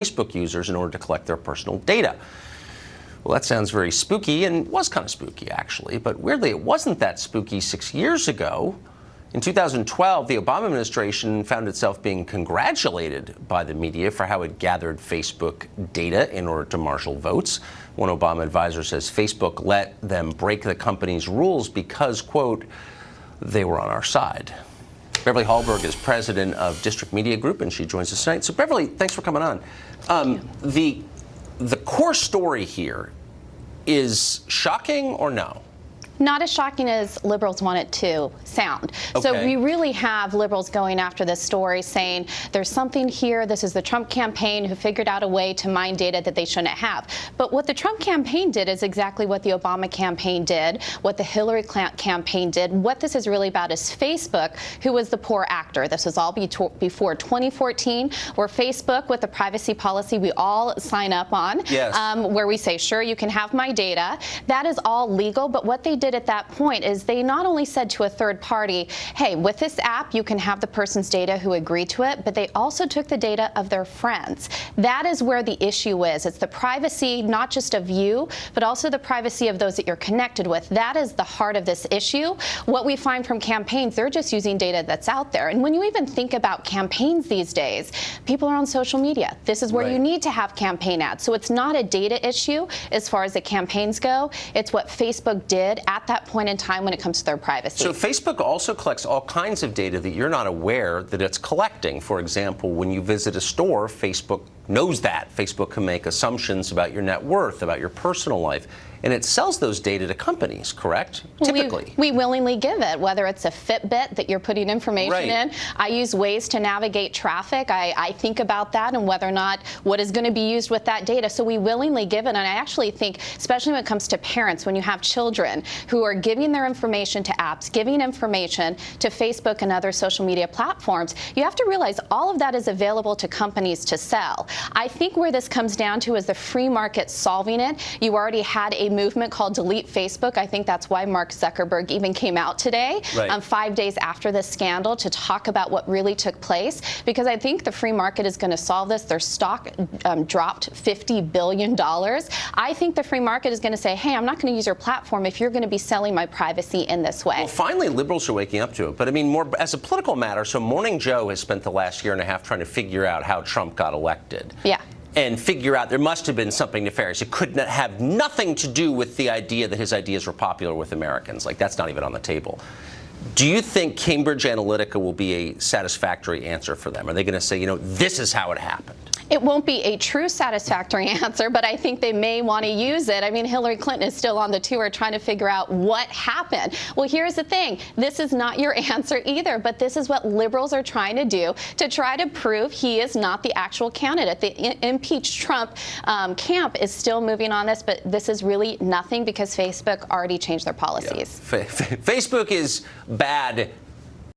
Facebook users in order to collect their personal data. Well, that sounds very spooky, and was kind of spooky, actually. But weirdly, it wasn't that spooky 6 years ago. In 2012, the Obama administration found itself being congratulated by the media for how it gathered Facebook data in order to marshal votes. One Obama advisor says Facebook let them break the company's rules because, quote, they were on our side. Beverly Hallberg is president of District Media Group, and she joins us tonight. So, Beverly, thanks for coming on. The core story here is shocking or no? Not as shocking as liberals want it to sound. Okay. So we really have liberals going after this story saying there's something here. This is the Trump campaign who figured out a way to mine data that they shouldn't have. But what the Trump campaign did is exactly what the Obama campaign did, what the Hillary campaign did. What this is really about is Facebook, who was the poor actor. This was all before 2014, where Facebook, with the privacy policy we all sign up on, yes. Where we say, sure, you can have my data. That is all legal. But what they did at that point is they not only said to a third party, hey, with this app, you can have the person's data who agreed to it, but they also took the data of their friends. That is where the issue is. It's the privacy, not just of you, but also the privacy of those that you're connected with. That is the heart of this issue. What we find from campaigns, they're just using data that's out there. And when you even think about campaigns these days, people are on social media. This is where you need to have campaign ads. So it's not a data issue as far as the campaigns go. It's what Facebook did at that point in time when it comes to their privacy. So Facebook also collects all kinds of data that you're not aware that it's collecting. For example, when you visit a store, Facebook knows that. Facebook can make assumptions about your net worth, about your personal life, and it sells those data to companies, correct? Typically. We willingly give it, whether it's a Fitbit that you're putting information in. I use Waze to navigate traffic. I think about that and whether or not what is going to be used with that data. So we willingly give it, and I actually think, especially when it comes to parents, when you have children who are giving their information to apps, giving information to Facebook and other social media platforms, you have to realize all of that is available to companies to sell. I think where this comes down to is the free market solving it. You already had a movement called Delete Facebook. I think that's why Mark Zuckerberg even came out today, 5 days after this scandal, to talk about what really took place, because I think the free market is going to solve this. Their stock dropped $50 billion. I think the free market is going to say, hey, I'm not going to use your platform if you're going to be selling my privacy in this way. Well, finally, liberals are waking up to it. But I mean, more as a political matter, so Morning Joe has spent the last year and a half trying to figure out how Trump got elected. Yeah. And figure out there must have been something nefarious. It could not have nothing to do with the idea that his ideas were popular with Americans. Like, that's not even on the table. Do you think Cambridge Analytica will be a satisfactory answer for them? Are they going to say, you know, this is how it happened? It won't be a true satisfactory answer, but I think they may want to use it. I mean, Hillary Clinton is still on the tour trying to figure out what happened. Well, here's the thing. This is not your answer either, but this is what liberals are trying to do to try to prove he is not the actual candidate. The impeach Trump camp is still moving on this, but this is really nothing because Facebook already changed their policies. Yeah. Facebook is bad